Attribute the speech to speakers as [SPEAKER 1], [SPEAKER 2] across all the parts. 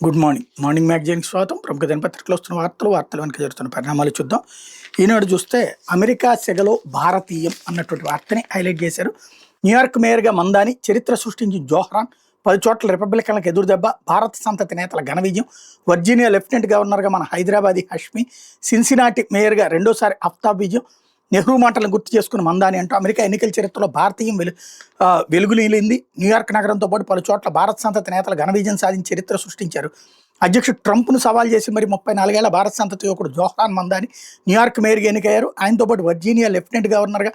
[SPEAKER 1] Good morning. Morning మ్యాగజైన్కి స్వాగతం. ప్రముఖ దినపత్రికలో వస్తున్న వార్తలు వెనక జరుగుతున్న పరిణామాలు చూద్దాం. ఈనాడు చూస్తే అమెరికా సెగలో భారతీయం అన్నటువంటి వార్తని హైలైట్ చేశారు. న్యూయార్క్ మేయర్గా మందాని, చరిత్ర సృష్టించిన జోహ్రాన్, 10 చోట్ల రిపబ్లికన్లకు ఎదురుదెబ్బ, భారత సంతతి నేతల ఘన విజయం, వర్జీనియా లెఫ్టినెంట్ గవర్నర్గా మన హైదరాబాదీ హష్మి, సిన్సినాటి మేయర్గా రెండోసారి అఫ్తాబ్ విజయం, నెహ్రూ మాటలను గుర్తు చేసుకున్న మందాని అంటూ అమెరికా ఎన్నికల చరిత్రలో భారతీయం వెలుగులీలింది. న్యూయార్క్ నగరంతో పాటు పలు చోట్ల భారత సంతతి నేతలు ఘన విజయం సాధించి చరిత్ర సృష్టించారు. అధ్యక్షుడు ట్రంప్ను సవాల్ చేసి మరి 34 ఏళ్ల భారత సంతతి యువకుడు జోహ్రాన్ మందాని న్యూయార్క్ మేయర్గా ఎన్నికయ్యారు. ఆయనతో పాటు వర్జీనియా లెఫ్టినెంట్ గవర్నర్గా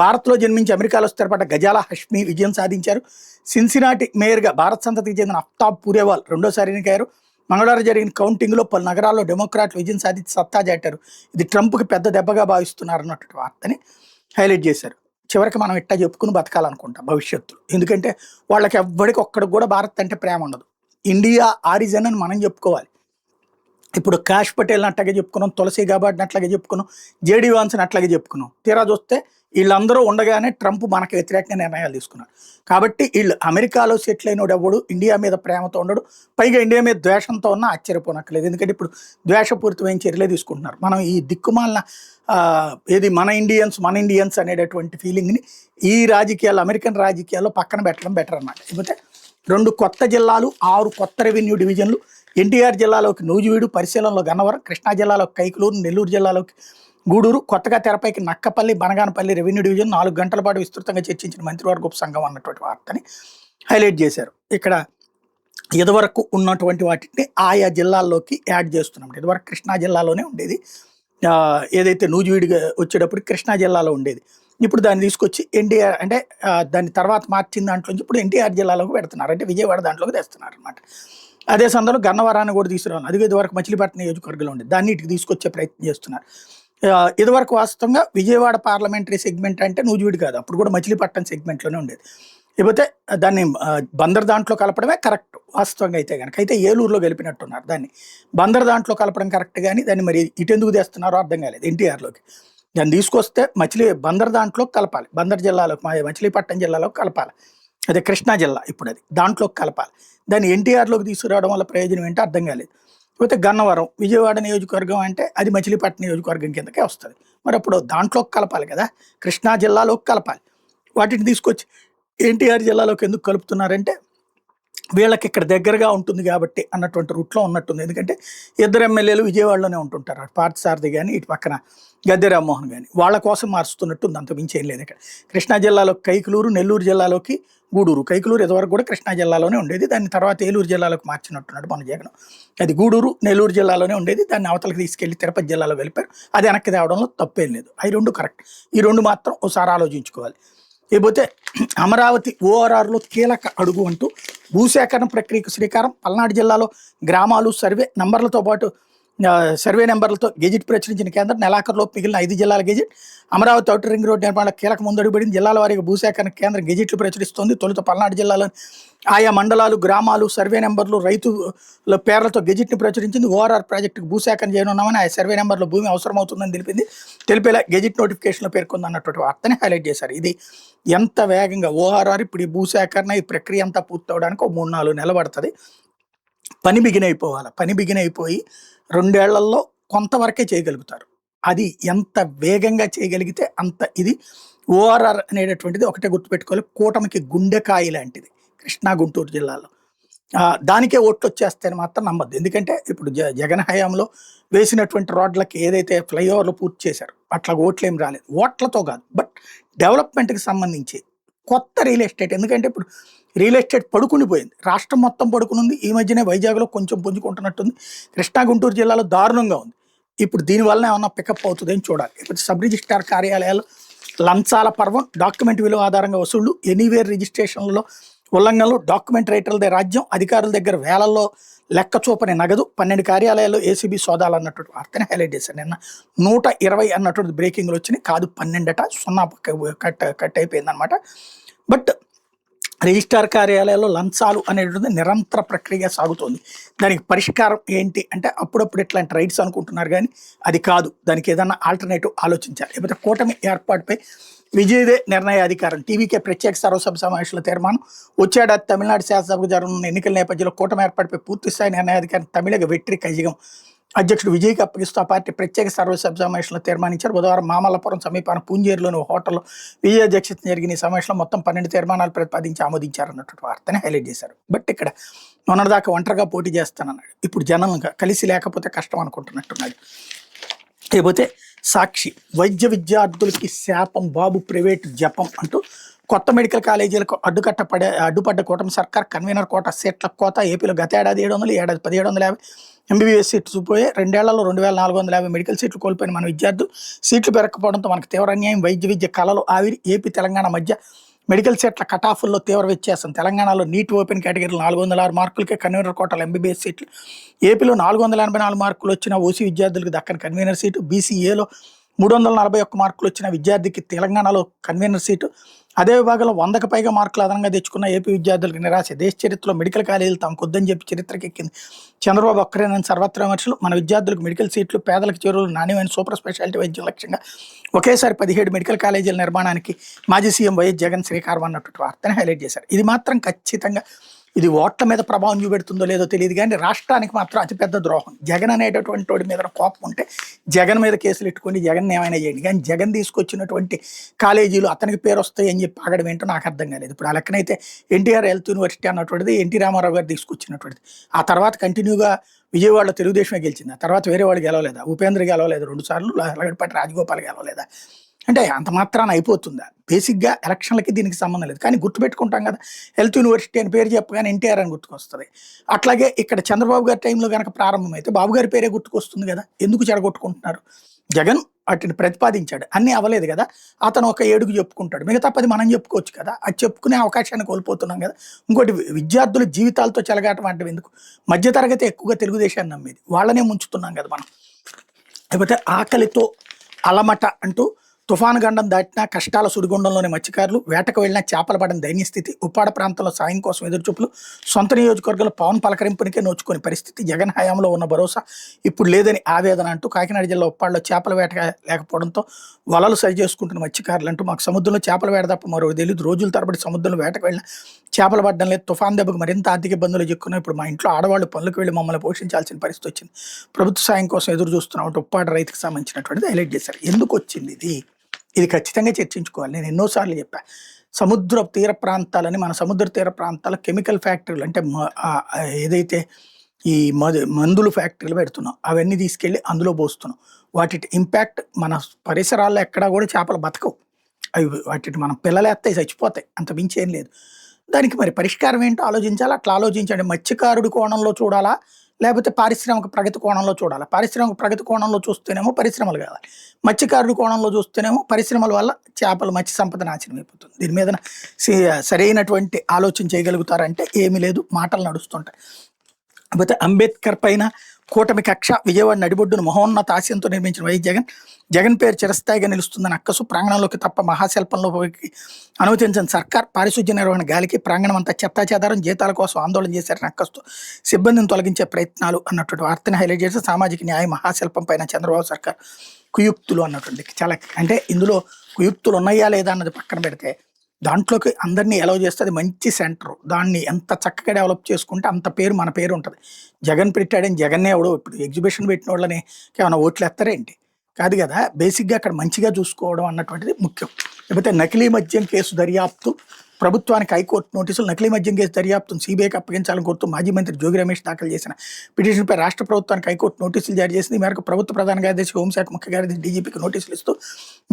[SPEAKER 1] భారత్లో జన్మించి అమెరికాలో స్థిరపడ్డ గజాలా హష్మి విజయం సాధించారు. సిన్సినాటి మేయర్గా భారత సంతతికి చెందిన అఫ్తాబ్ పూరేవాల్ రెండోసారి ఎన్నికయ్యారు. మంగళవారం జరిగిన కౌంటింగ్లో పలు నగరాల్లో డెమోక్రాట్లు విజయం సాధించి సత్తా చాటారు. ఇది ట్రంప్కి పెద్ద దెబ్బగా భావిస్తున్నారు అన్నటువంటి వార్తని హైలైట్ చేశారు. చివరికి మనం ఇట్టా చెప్పుకుని బతకాలనుకుంటాం భవిష్యత్తులో. ఎందుకంటే వాళ్ళకి ఎవ్వడికి ఒక్కడికి కూడా భారత్ అంటే ప్రేమ ఉండదు. ఇండియా ఆరిజన్ అని మనం చెప్పుకోవాలి. ఇప్పుడు కాష్ పటేల్ని అట్లాగే చెప్పుకున్నాం, తులసి గాబాడ్ని అట్లాగే చెప్పుకున్నాం, జేడీ వాన్స్ని అట్లాగే చెప్పుకున్నాం. తీరా చూస్తే వీళ్ళందరూ ఉండగానే ట్రంప్ మనకు వ్యతిరేకంగా నిర్ణయాలు తీసుకున్నారు. కాబట్టి వీళ్ళు అమెరికాలో సెటిల్ అయినోడు ఎవడు ఇండియా మీద ప్రేమతో ఉండడు. పైగా ఇండియా మీద ద్వేషంతో ఉన్నా ఆశ్చర్యపోనక్కలేదు. ఎందుకంటే ఇప్పుడు ద్వేషపూరితమైన చర్యలే తీసుకుంటున్నారు. మనం ఈ దిక్కుమాలిన ఏది మన ఇండియన్స్ అనేటటువంటి ఫీలింగ్ని ఈ రాజకీయాలు, అమెరికన్ రాజకీయాల్లో పక్కన పెట్టడం బెటర్ అన్నమాట. లేకపోతే 2 కొత్త జిల్లాలు, 6 కొత్త రెవెన్యూ డివిజన్లు, ఎన్టీఆర్ జిల్లాలోకి నూజివీడు, పరిశీలనలో గన్నవరం, కృష్ణా జిల్లాలోకి కైకలూరు, నెల్లూరు జిల్లాలోకి గూడూరు, కొత్తగా తెరపైకి నక్కపల్లి, బనగానపల్లి రెవెన్యూ డివిజన్ 4 గంటల పాటు విస్తృతంగా చర్చించిన మంత్రివర్గ ఉపసంఘం అన్నటువంటి వార్తని హైలైట్ చేశారు. ఇక్కడ ఇదివరకు ఉన్నటువంటి వాటిని ఆయా జిల్లాల్లోకి యాడ్ చేస్తున్నాం. ఇదివరకు కృష్ణా జిల్లాలోనే ఉండేది. ఏదైతే నూజివీడిగా వచ్చేటప్పుడు కృష్ణా జిల్లాలో ఉండేది. ఇప్పుడు దాన్ని తీసుకొచ్చి ఎన్టీఆర్ అంటే దాని తర్వాత మార్చిన దాంట్లోంచి ఇప్పుడు ఎన్టీఆర్ జిల్లాలోకి పెడుతున్నారు. అంటే విజయవాడ దాంట్లోకి తెస్తున్నారు అనమాట. అదే సందర్భంలో గన్నవరాన్ని కూడా తీసుకురావాలి. అది ఇదివరకు మచిలీపట్నం నియోజకవర్గంలో ఉండేది. దాన్ని ఇటుకు తీసుకొచ్చే ప్రయత్నం చేస్తున్నారు. ఇదివరకు వాస్తవంగా విజయవాడ పార్లమెంటరీ సెగ్మెంట్ అంటే నూజివీడు కాదు, అప్పుడు కూడా మచిలీపట్నం సెగ్మెంట్లోనే ఉండేది. లేకపోతే దాన్ని బందర్ దాంట్లో కలపడమే కరెక్ట్ వాస్తవంగా అయితే కనుక. అయితే ఏలూరులో గెలిపినట్టున్నారు. దాన్ని బందర్ దాంట్లో కలపడం కరెక్ట్, కానీ దాన్ని మరి ఇటెందుకు తెస్తున్నారో అర్థం కాలేదు. ఎన్టీఆర్లోకి దాన్ని తీసుకొస్తే బందర్ దాంట్లో కలపాలి, బందర్ జిల్లాలోకి మచిలీపట్నం జిల్లాలోకి కలపాలి. అదే కృష్ణా జిల్లా ఇప్పుడు అది దాంట్లోకి కలపాలి. దాన్ని ఎన్టీఆర్లోకి తీసుకురావడం వల్ల ప్రయోజనం ఏంటో అర్థం కాలేదు. లేకపోతే గన్నవరం విజయవాడ నియోజకవర్గం అంటే అది మచిలీపట్నం నియోజకవర్గం కిందకే వస్తుంది. మరి అప్పుడు దాంట్లోకి కలపాలి కదా, కృష్ణా జిల్లాలోకి కలపాలి. వాటిని తీసుకొచ్చి ఎన్టీఆర్ జిల్లాలోకి ఎందుకు కలుపుతున్నారంటే వీళ్ళకి ఇక్కడ దగ్గరగా ఉంటుంది కాబట్టి అన్నటువంటి రూట్లో ఉన్నట్టుంది. ఎందుకంటే 2 ఎమ్మెల్యేలు విజయవాడలోనే ఉంటుంటారు, అటు పార్థసారథి కానీ ఇటు పక్కన గద్దె రామ్మోహన్ కానీ. వాళ్ళ కోసం మారుస్తున్నట్టుంది, అంత మించి ఏం లేదు. ఇక్కడ కృష్ణా జిల్లాలోకి కైకలూరు, నెల్లూరు జిల్లాలోకి గూడూరు. కైకలూరు ఇదివరకు కూడా కృష్ణా జిల్లాలోనే ఉండేది, దాన్ని తర్వాత ఏలూరు జిల్లాలోకి మార్చినట్టున్నాడు మన జగన్. అది గూడూరు నెల్లూరు జిల్లాలోనే ఉండేది, దాన్ని అవతలకి తీసుకెళ్లి తిరుపతి జిల్లాలో వెళ్ళిపారు. అది వెనక్కి తేవడంలో తప్పేం లేదు. అవి 2 కరెక్ట్. ఈ 2 మాత్రం ఒకసారి ఆలోచించుకోవాలి. లేకపోతే అమరావతి ఓఆర్ఆర్లో కీలక అడుగు అంటూ భూసేకరణ ప్రక్రియకు శ్రీకారం. పల్నాడు జిల్లాలో గ్రామాలు సర్వే నెంబర్లతో గెజిట్ ప్రచురించిన కేంద్రం. నెలాఖరులోపు మిగిలిన 5 జిల్లాల gazette. Amaravati outer ring road నిర్మాణ కీలక ముందడుగుపడింది. జిల్లాల వారీగా భూసేకరణ కేంద్రం గెజిట్లు ప్రచురిస్తోంది. తొలుత పల్నాడు జిల్లాలో ఆయా మండలాలు, గ్రామాలు, సర్వే నెంబర్లు, రైతుల పేర్లతో గెజిట్ని ప్రచురించింది. ఓఆర్ఆర్ ప్రాజెక్టుకు భూసేకరణ చేయనున్నామని ఆ సర్వే నెంబర్లో భూమి అవసరమవుతుందని తెలిపేలా గెజిట్ నోటిఫికేషన్లో పేర్కొంది అన్నటువంటి వార్తని హైలైట్ చేశారు. ఇది ఎంత వేగంగా ఓఆర్ఆర్ ఇప్పుడు ఈ భూసేకరణ ఈ ప్రక్రియ అంతా పూర్తవడానికి 3-4 నెలలు పడుతుంది. పని బిగినైపోయి 2 ఏళ్లలో కొంతవరకే చేయగలుగుతారు. అది ఎంత వేగంగా చేయగలిగితే అంత ఇది. ఓఆర్ఆర్ అనేటటువంటిది ఒకటే గుర్తుపెట్టుకోవాలి, కూటమికి గుండెకాయ లాంటిది కృష్ణా గుంటూరు జిల్లాలో. దానికే ఓట్లు వచ్చేస్తాయని మాత్రం నమ్మద్దు. ఎందుకంటే ఇప్పుడు జగన్ హయాంలో వేసినటువంటి రోడ్లకి ఏదైతే ఫ్లైఓవర్లు పూర్తి చేశారు అట్లా ఓట్లు ఏం రాలేదు. ఓట్లతో కాదు, బట్ డెవలప్మెంట్కి సంబంధించి కొత్త రియల్ ఎస్టేట్. ఎందుకంటే ఇప్పుడు రియల్ ఎస్టేట్ పడుకునిపోయింది, రాష్ట్రం మొత్తం పడుకునుంది. ఈ మధ్యనే వైజాగ్లో కొంచెం పుంజుకుంటున్నట్టుంది. కృష్ణా గుంటూరు జిల్లాలో దారుణంగా ఉంది. ఇప్పుడు దీనివల్ల ఏమన్నా పికప్ అవుతుంది అని చూడాలి. ఇప్పుడు సబ్ రిజిస్ట్రార్ కార్యాలయాలు లంచాల పర్వం, డాక్యుమెంట్ విలువ ఆధారంగా వసూళ్లు, ఎనీవేర్ రిజిస్ట్రేషన్లలో ఉల్లంఘనలు, డాక్యుమెంట్ రైటర్లదే రాజ్యం, అధికారుల దగ్గర వేలల్లో లెక్క చూపని నగదు, 12 కార్యాలయాల్లో ఏసీబీ సోదాలు అన్నటువంటి వార్తని హైలైట్ చేశాను. నిన్న 120 అన్నటువంటి బ్రేకింగ్లు వచ్చినాయి. కాదు 12 0 కట్ అయిపోయింది అనమాట. బట్ రిజిస్ట్రార్ కార్యాలయాల్లో లంచాలు అనేటువంటిది నిరంతర ప్రక్రియ సాగుతోంది. దానికి పరిష్కారం ఏంటి అంటే అప్పుడప్పుడు ఇట్లాంటి రైట్స్ అనుకుంటున్నారు కానీ అది కాదు. దానికి ఏదన్నా ఆల్టర్నేటివ్ ఆలోచించాలి. లేకపోతే కూటమి ఏర్పాటుపై విజయదే నిర్ణయాధికారం టీవీకే ప్రత్యేక సర్వసభ సమావేశాల తీర్మానం. వచ్చేడాది తమిళనాడు శాసనసభకు జరగనున్న ఎన్నికల నేపథ్యంలో కూటమి ఏర్పాటుపై పూర్తిస్థాయి నిర్ణయాధికారం తమిళగ వెట్రి కైజగం అధ్యక్షుడు విజయ్కి అప్పగిస్తూ ఆ పార్టీ ప్రత్యేక సర్వసభ సమావేశంలో తీర్మానించారు. బుధవారం మామల్లపురం సమీపాన పూంజేరులోని హోటల్లో విజయ్ అధ్యక్షత జరిగిన ఈ సమావేశంలో మొత్తం 12 తీర్మానాలు ప్రతిపాదించి ఆమోదించారన్నటువంటి వార్తని హైలైట్ చేశారు. బట్ ఇక్కడ మొన్నటిదాకా ఒంటరిగా పోటీ చేస్తానన్నాడు. ఇప్పుడు జనం కలిసి లేకపోతే కష్టం అనుకుంటున్నట్టున్నాడు. లేకపోతే సాక్షి వైద్య విద్యార్థులకి శాపం బాబు ప్రైవేటు జపం అంటూ కొత్త మెడికల్ కాలేజీలకు అడ్డుపడ్డ కూటమి సర్కార్ కన్వీనర్ కోట సీట్ల కోత ఏపీలో గత ఏడాది 700, ఏడాది 1750 ఎంబీబీఎస్ సీట్లు పోయి 2 ఏళ్లలో 2450 మెడికల్ సీట్లు కోల్పోయిన మన విద్యార్థులు సీట్లు పెరగకపోవడంతో మనకు తీవ్ర అన్యాయం. వైద్య విద్య కళలు ఆవిరి. ఏపీ తెలంగాణ మధ్య మెడికల్ సీట్ల కటాఫుల్లో తీవ్ర వ్యత్యాసం. తెలంగాణలో నీట్ ఓపెన్ కేటగిరీలో 406 మార్కులకే కన్వీనర్ కోటాలు ఎంబీబీఎస్ సీట్లు. ఏపీలో 484 మార్కులు వచ్చిన ఓసీ విద్యార్థులకు దక్కని కన్వీనర్ సీటు. బీసీఏలో 341 మార్కులు వచ్చిన విద్యార్థికి తెలంగాణలో కన్వీనర్ సీటు. అదే విభాగంలో 100కు పైగా మార్కులు అదనంగా తెచ్చుకున్న ఏపీ విద్యార్థులకు నిరాశ. దేశ చరిత్రలో మెడికల్ కాలేజీలు తమకు వద్దని చెప్పి చరిత్రకెక్కింది. చంద్రబాబు ఒక్కరేనని సర్వత్రా విమర్శలు. మన విద్యార్థులకు మెడికల్ సీట్లు, పేదలకు చేరువలు, నాణ్యమైన సూపర్ స్పెషాలిటీ వైద్యం లక్ష్యంగా ఒకేసారి 17 మెడికల్ కాలేజీల నిర్మాణానికి మాజీ సీఎం వైఎస్ జగన్ శ్రీకారం అన్నటువంటి వార్తని హైలైట్ చేశారు. ఇది మాత్రం ఖచ్చితంగా ఇది ఓట్ల మీద ప్రభావం చూపెడుతుందో లేదో తెలియదు కానీ రాష్ట్రానికి మాత్రం అతిపెద్ద ద్రోహం. జగన్ అనేటటువంటి వాడి మీద కోపం ఉంటే జగన్ మీద కేసులు ఎట్టుకొని జగన్ ఏమైనా చేయండి, కానీ జగన్ తీసుకొచ్చినటువంటి కాలేజీలు అతనికి పేరు వస్తాయి అని చెప్పి ఆగడం ఏంటో నాకు అర్థం కాలేదు. ఇప్పుడు ఆ లెక్కనైతే ఎన్టీఆర్ హెల్త్ యూనివర్సిటీ అన్నటువంటిది ఎన్టీ రామారావు గారు తీసుకొచ్చినటువంటిది. ఆ తర్వాత కంటిన్యూగా విజయవాడలో తెలుగుదేశమే గెలిచింది. ఆ తర్వాత వేరే వాళ్ళు గెలవలేదా? ఉపేంద్ర గెలవలేదు 2 సార్లు, లగడపాటి రాజగోపాల్ గెలవలేదా? అంటే అంత మాత్రాన అయిపోతుందా? బేసిక్గా ఎలక్షన్లకి దీనికి సంబంధం లేదు. కానీ గుర్తుపెట్టుకుంటాం కదా, హెల్త్ యూనివర్సిటీ అని పేరు చెప్పగానే ఎన్టీఆర్ అని గుర్తుకొస్తుంది. అట్లాగే ఇక్కడ చంద్రబాబు గారి టైంలో కనుక ప్రారంభమైతే బాబు గారి పేరే గుర్తుకొస్తుంది కదా. ఎందుకు చెడగొట్టుకుంటున్నారు? జగన్ వాటిని ప్రతిపాదించాడు, అన్నీ అవ్వలేదు కదా. అతను ఒక 7 చెప్పుకుంటాడు, మిగతా 10 మనం చెప్పుకోవచ్చు కదా. అది చెప్పుకునే అవకాశాన్ని కోల్పోతున్నాం కదా. ఇంకోటి విద్యార్థుల జీవితాలతో చెలగాటం అంటే ఎందుకు? మధ్యతరగతి ఎక్కువగా తెలుగుదేశాన్ని నమ్మేది, వాళ్ళనే ముంచుతున్నాం కదా మనం. లేకపోతే ఆకలితో అలమట అంటూ తుఫాను గండం దాటినా కష్టాల సుడిగుండంలోని మత్స్యకారులు, వేటకు వెళ్లినా చేపలు పడిన దయనీయ స్థితి. ఉప్పాడ ప్రాంతంలో సాయం కోసం ఎదురుచూపులు. సొంత నియోజకవర్గంలో పవన్ పలకరింపునికే నోచుకునే పరిస్థితి. జగన్ హయాంలో ఉన్న భరోసా ఇప్పుడు లేదని ఆవేదన అంటూ కాకినాడ జిల్లా ఉప్పాడలో చేపల వేట లేకపోవడంతో వలలు సరి చేసుకుంటున్న మత్స్యకారులు అంటూ మాకు సముద్రంలో చేపల వేట తప్ప మరో తెలియదు. రోజుల తరబడి సముద్రంలో వేటకు వెళ్ళిన చేపలు పడడం లేదు. తుఫాన్ దెబ్బకు మరింత ఆర్థిక ఇబ్బందులు చిక్కున్నాయి. ఇప్పుడు మా ఇంట్లో ఆడవాళ్ళు పనులకు వెళ్ళి మమ్మల్ని పోషించాల్సిన పరిస్థితి వచ్చింది. ప్రభుత్వ సాయం కోసం ఎదురు చూస్తున్నాం అంటూ ఉప్పాడ రైతుకు సంబంధించినటువంటిది హైలైట్ చేశారు. ఎందుకు వచ్చింది ఇది ఖచ్చితంగా చర్చించుకోవాలి. నేను ఎన్నోసార్లు చెప్పా, సముద్ర తీర ప్రాంతాలని, మన సముద్ర తీర ప్రాంతాల కెమికల్ ఫ్యాక్టరీలు అంటే ఏదైతే ఈ మందులు ఫ్యాక్టరీలు పెడుతున్నాం అవన్నీ తీసుకెళ్ళి అందులో పోస్తున్నాం. వాటి ఇంపాక్ట్ మన పరిసరాల్లో ఎక్కడా కూడా చేపలు బతకవు. అవి వాటిని మనం పిల్లలేస్తాయి, చచ్చిపోతాయి, అంత మించి ఏం లేదు. దానికి మరి పరిష్కారం ఏంటో ఆలోచించాలి. అట్లా ఆలోచించండి. మత్స్యకారుడి కోణంలో చూడాలా, లేకపోతే పారిశ్రామిక ప్రగతి కోణంలో చూడాలి. పారిశ్రామిక ప్రగతి కోణంలో చూస్తేనేమో పరిశ్రమలు కావాలి, మత్స్యకారుడి కోణంలో చూస్తేనేమో పరిశ్రమల వల్ల చేపల మత్స్య సంపద నాశనం అయిపోతుంది. దీని మీద సరైనటువంటి ఆలోచన చేయగలుగుతారంటే ఏమీ లేదు, మాటలు నడుస్తుంటాయి. కాకపోతే అంబేద్కర్ పైన కూటమి కక్ష. విజయవాడ నడిబొడ్డును మహోన్నత ఆశయంతో నిర్మించిన వైఎస్ జగన్ పేరు చిరస్థాయిగా నిలుస్తుందని అక్కసు. ప్రాంగణంలోకి తప్ప మహాశిల్పంలో అనుమతించిన సర్కార్. పారిశుధ్య నిర్వహణ గాలికి. ప్రాంగణం అంతా చెత్తాచెదారం. జీతాల కోసం ఆందోళన చేశారని అక్కస్తూ సిబ్బందిని తొలగించే ప్రయత్నాలు అన్నటువంటి వార్తని హైలైట్ చేసి సామాజిక న్యాయ మహాశిల్పం పైన చంద్రబాబు సర్కార్ కుయుక్తులు అన్నటువంటి చాలా, అంటే ఇందులో కుయుక్తులు ఉన్నాయా లేదా అన్నది పక్కన పెడితే దాంట్లోకి అందరినీ ఎలవ్ చేస్తే అది మంచి సెంటర్. దాన్ని ఎంత చక్కగా డెవలప్ చేసుకుంటే అంత పేరు మన పేరు ఉంటుంది. జగన్ పెట్టాడని జగన్నే ఎవడో ఇప్పుడు ఎగ్జిబిషన్ పెట్టిన వాళ్ళని ఏమైనా ఓట్లు ఎత్తారేంటి? కాదు కదా. బేసిక్గా అక్కడ మంచిగా చూసుకోవడం అన్నటువంటిది ముఖ్యం. లేకపోతే నకిలీ మద్యం కేసు దర్యాప్తు. ప్రభుత్వానికి హైకోర్టు నోటీసులు. నకిలీ మద్యం కేసు దర్యాప్తును సీబీఐకి అప్పగించాలని కోరుతూ మాజీ మంత్రి జోగి రమేష్ దాఖలు చేసిన పిటిషన్పై రాష్ట్ర ప్రభుత్వానికి హైకోర్టు నోటీసులు జారీ చేసింది. ఈ మేరకు ప్రభుత్వ ప్రధాన కార్యదర్శి, హోంశాఖ ముఖ్య కార్యదర్శి, డీజీపీకి నోటీసులు ఇస్తూ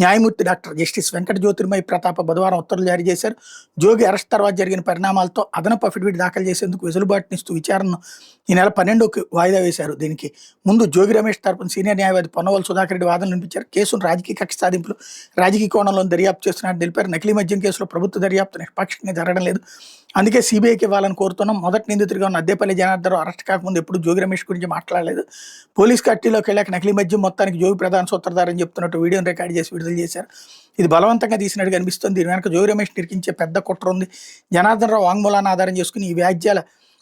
[SPEAKER 1] న్యాయమూర్తి డాక్టర్ జస్టిస్ వెంకట జ్యోతిర్మయి ప్రతాప బుధవారం ఉత్తర్వులు జారీ చేశారు. జోగి అరెస్ట్ తర్వాత జరిగిన పరిణామాలతో అదనపు అఫిడవిట్ దాఖలు చేసేందుకు వెసులుబాటునిస్తూ విచారణను ఈ నెల 12కి వాయిదా వేశారు. దీనికి ముందు జోగి రమేష్ తరపున సీనియర్ న్యాయవాది పొన్నవోలు సుధాకర్ రెడ్డి వాదనలు వినిపించారు. కేసును రాజకీయ కక్ష సాధింపులు, రాజకీయ కోణంలో దర్యాప్తు చేస్తున్నట్టు తెలిపారు. నకిలీ మద్యం కేసులో ప్రభుత్వ దర్యాప్తు నిష్పాక్షికంగా జరగడం లేదు. అందుకే సీబీఐకి ఇవ్వాలని కోరుతున్నాం. మొదటి నిందితుడిగా ఉన్న అద్దేపల్లి జనార్దన్ రావు అరెస్ట్ కాకముందు ఎప్పుడు జోగి రమేష్ గురించి మాట్లాడలేదు. పోలీస్ కట్టీలోకి వెళ్ళాక నకిలీ మద్యం మొత్తానికి జోగి ప్రధాన సూత్రధారని చెప్తున్నట్టు వీడియోని రికార్డ్ చేసి విడుదల చేశారు. ఇది బలవంతంగా తీసినట్టుగా అనిపిస్తుంది. దీని వెనక జోగి రమేష్ నిరికించే పెద్ద కుట్ర ఉంది. జనార్దన్ రావు వాంగ్మూలాన్ని ఆధారం చేసుకుని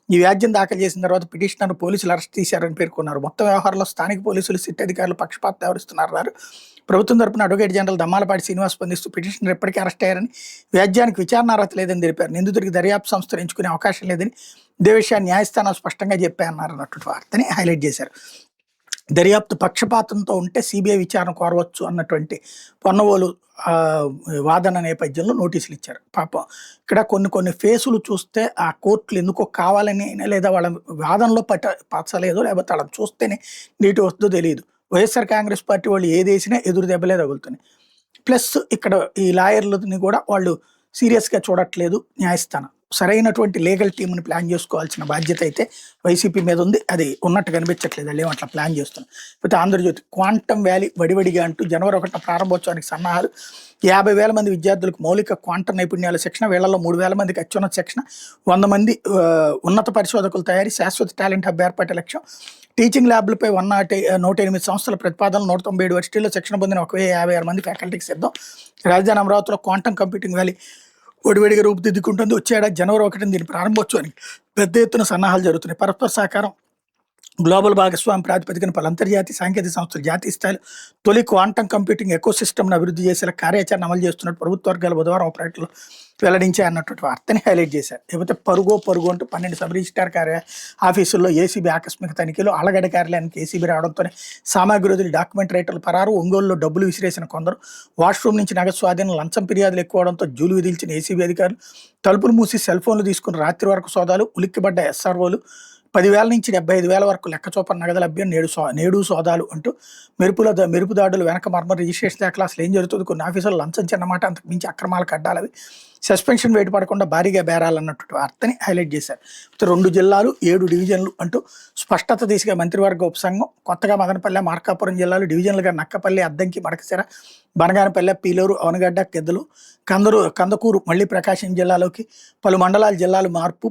[SPEAKER 1] ఈ వ్యాజ్యం దాఖలు చేసిన తర్వాత పిటిషనర్ పోలీసులు అరెస్ట్ చేశారని పేర్కొన్నారు. మొత్తం వ్యవహారంలో స్థానిక పోలీసులు, సిట్ అధికారులు పక్షపాతం వ్యవహరిస్తున్నారు. ప్రభుత్వం తరపున అడ్వకేట్ జనరల్ దమ్మాలపాటి శ్రీనివాస్ స్పందిస్తూ పిటిషనర్ ఇప్పటికే అరెస్ట్ అయ్యారని, వ్యాజ్యానికి విచారణ అర్హత లేదని తెలిపారు. నిందితుడికి దర్యాప్తు సంస్థలు ఎంచుకునే అవకాశం లేదని, ఇదే విషయాన్ని న్యాయస్థానాలు స్పష్టంగా చెప్పాయన్నారు అన్నటువంటి వార్తని హైలైట్ చేశారు. దర్యాప్తు పక్షపాతంతో ఉంటే సిబిఐ విచారణ కోరవచ్చు అన్నటువంటి పొన్నవోలు వాదన నేపథ్యంలో నోటీసులు ఇచ్చారు. పాపం ఇక్కడ కొన్ని ఫేసులు చూస్తే ఆ కోర్టులు ఎందుకో కావాలని, లేదా వాళ్ళ వాదనలో పచ్చలేదు, లేకపోతే వాళ్ళని చూస్తేనే నీటి వస్తుందో తెలియదు. వైఎస్ఆర్ కాంగ్రెస్ పార్టీ వాళ్ళు ఏదేసినా ఎదురు దెబ్బలే తగులుతున్నాయి. ప్లస్ ఇక్కడ ఈ లాయర్లని కూడా వాళ్ళు సీరియస్గా చూడట్లేదు న్యాయస్థానం. సరైనటువంటి లీగల్ టీంని ప్లాన్ చేసుకోవాల్సిన బాధ్యత అయితే వైసీపీ మీద ఉంది. అది ఉన్నట్టు కనిపించట్లేదు. వాళ్ళు ఏమట్లా ప్లాన్ చేస్తున్నారు. అయితే ఆంధ్రజ్యోతి క్వాంటమ్ వ్యాలీ వడివడిగా అంటూ జనవరి 1 ప్రారంభోత్సవానికి సన్నాహాలు. 50,000 మంది విద్యార్థులకు మౌలిక క్వాంటమ్ నైపుణ్యాల శిక్షణ, వీళ్లలో 3,000 మందికి అత్యున్నత శిక్షణ, 100 మంది ఉన్నత పరిశోధకుల తయారీ, శాశ్వత టాలెంట్ హబ్ ఏర్పాటే లక్ష్యం. టీచింగ్ ల్యాబ్లపై 108 సంస్థల ప్రతిపాదనలు, 197 యూనివర్సిటీల్లో శిక్షణ పొందిన 1,056 మంది ఫ్యాకల్టీకి సిద్ధం. రాజధాని అమరావతిలో క్వాంటమ్ కంప్యూటింగ్ వ్యాలీ ఒడివడిగా రూపుదిద్దుకుంటుంది. వచ్చే ఏడాది జనవరి 1 దీని ప్రారంభోత్సవానికి పెద్ద ఎత్తున సన్నాహాలు జరుగుతున్నాయి. పరస్పర సహకారం, గ్లోబల్ భాగస్వామి ప్రాతిపదికన పలు అంతర్జాతీయ సాంకేతిక సంస్థలు జాతీయ స్థాయిలో తొలి క్వాంటమ్ కంప్యూటింగ్ ఎకోసిస్టమ్ను అభివృద్ధి చేసేలా కార్యాచరణ అమలు చేస్తున్నట్టు ప్రభుత్వ వర్గాలు బుధవారం ఒక ప్రకటనలో వెల్లడించాయి అన్నటువంటి వార్తని హైలైట్ చేశారు. లేకపోతే పరుగు అంటూ 12 సబ్ రిజిస్ట్రార్ ఆఫీసుల్లో ఏసీబీ ఆకస్మిక తనిఖీలు. ఆలగడ్డ కార్యాలయానికి ఏసీబీ రావడంతోనే సామాగ్రి వదిలి డాక్యుమెంట్ రైటర్లు పరారు. ఒంగోలులో డబ్బులు విసిరేసిన కొందరు. వాష్రూమ్ నుంచి నగదు స్వాధీనం, లంచం ఫిర్యాదులు ఎక్కువడంతో జూలు విధించిన ఏసీబీ అధికారులు. తలుపులు మూసి సెల్ ఫోన్లు తీసుకుని రాత్రి వరకు సోదాలు. ఉలిక్కిపడ్డ ఎస్ఆర్ఓలు. 10,000 నుంచి 75,000 వరకు లెక్కచూపని నగదు లభ్యం. నేడు సోదాలు అంటూ మెరుపు దాడులు వెనక మర్మ రిజిస్ట్రేషన్ దాఖలు. అసలు ఏం జరుగుతుంది? కొన్ని ఆఫీసులు లంచం చిన్నమాట, అంతకు మించి అక్రమాలకు అడ్డాలవి. సస్పెన్షన్ వేటు పడకుండా భారీగా బేరాలన్నటువంటి వార్తని హైలైట్ చేశారు. 2 జిల్లాలు 7 డివిజన్లు అంటూ స్పష్టత దిశగా మంత్రివర్గ ఉపసంఘం. కొత్తగా మదనపల్లె, మార్కాపురం జిల్లాలు డివిజన్లుగా నక్కపల్లి, అద్దంకి, మడకసిర, బనగానపల్లె, పీలూరు, అవనగడ్డ, కెద్దలు, కందకూరు మళ్లీ ప్రకాశం జిల్లాలోకి, పలు మండలాల జిల్లాలు మార్పు,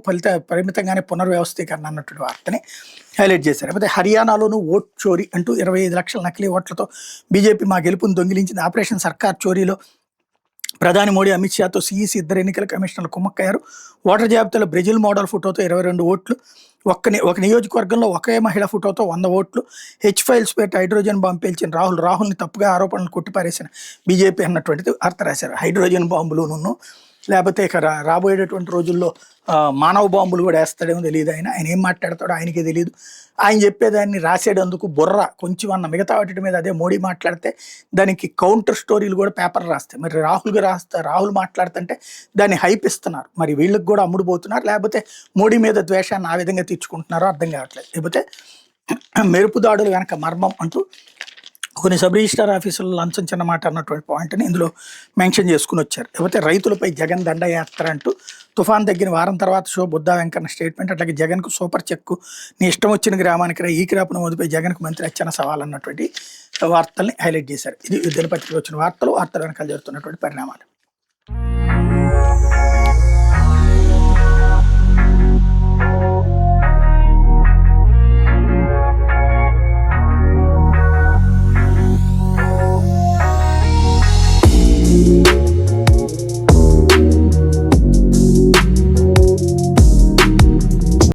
[SPEAKER 1] పరిమితంగానే పునర్వ్యవస్థీకరణ అన్నటువంటి వార్తని హైలైట్ చేశారు. లేకపోతే హర్యానాలోనూ ఓట్ చోరీ అంటూ 25 లక్షల నకిలీ ఓట్లతో బీజేపీ మా గెలుపును దొంగిలించింది. ఆపరేషన్ సర్కార్ చోరీలో ప్రధాని మోడీ, అమిత్ షాతో సీఈసీ ఇద్దరు ఎన్నికల కమిషనర్లు కుమ్మక్కయ్యారు. ఓటర్ జాబితాలో బ్రెజిల్ మోడల్ ఫోటోతో 22 ఓట్లు. ఒక నియోజకవర్గంలో ఒకే మహిళ ఫోటోతో 100 ఓట్లు. ఫైల్స్ పేట హైడ్రోజన్ బాంబు పేల్చిన రాహుల్ని తప్పుగా ఆరోపణలు కొట్టిపారేసిన బీజేపీ అన్నటువంటిది వార్త రాశారు. హైడ్రోజన్ బాంబులును, లేకపోతే ఇక రాబోయేటటువంటి రోజుల్లో మానవ బాంబులు కూడా వేస్తాడేమో తెలియదు. ఆయన ఏం మాట్లాడతాడో ఆయనకే తెలియదు. ఆయన చెప్పేదాన్ని రాసేటందుకు బుర్ర కొంచెం అన్న. మిగతా వాటి మీద అదే మోడీ మాట్లాడితే దానికి కౌంటర్ స్టోరీలు కూడా పేపర్ రాస్తాయి. మరి రాహుల్ మాట్లాడుతుంటే దాన్ని హైప్ ఇస్తున్నారు. మరి వీళ్ళకి కూడా అమ్ముడుపోతున్నారు, లేకపోతే మోడీ మీద ద్వేషాన్ని ఆ విధంగా తీర్చుకుంటున్నారో అర్థం కావట్లేదు. లేకపోతే మెరుపు దాడులు వెనక మర్మం అంటూ కొన్ని సబ్ రిజిస్ట్రార్ ఆఫీసుల్లో లంచం చిన్నమాట అన్నటువంటి పాయింట్ని ఇందులో మెన్షన్ చేసుకుని వచ్చారు. లేకపోతే రైతులపై జగన్ దండయాత్ర అంటూ తుఫాన్ తగ్గిన వారం తర్వాత షో బుద్ధా వెంకన్న స్టేట్మెంట్. అట్లాగే జగన్కు సూపర్ చెక్కు, నీ ఇష్టం వచ్చిన గ్రామానికి ఈ క్రాప్ నమోదుపై జగన్కు మంత్రి అచ్చన సవాల్ అన్నటువంటి వార్తల్ని హైలైట్ చేశారు. ఇది దినపత్రికలో వచ్చిన వార్తలు వెనకాల జరుగుతున్నటువంటి పరిణామాలు.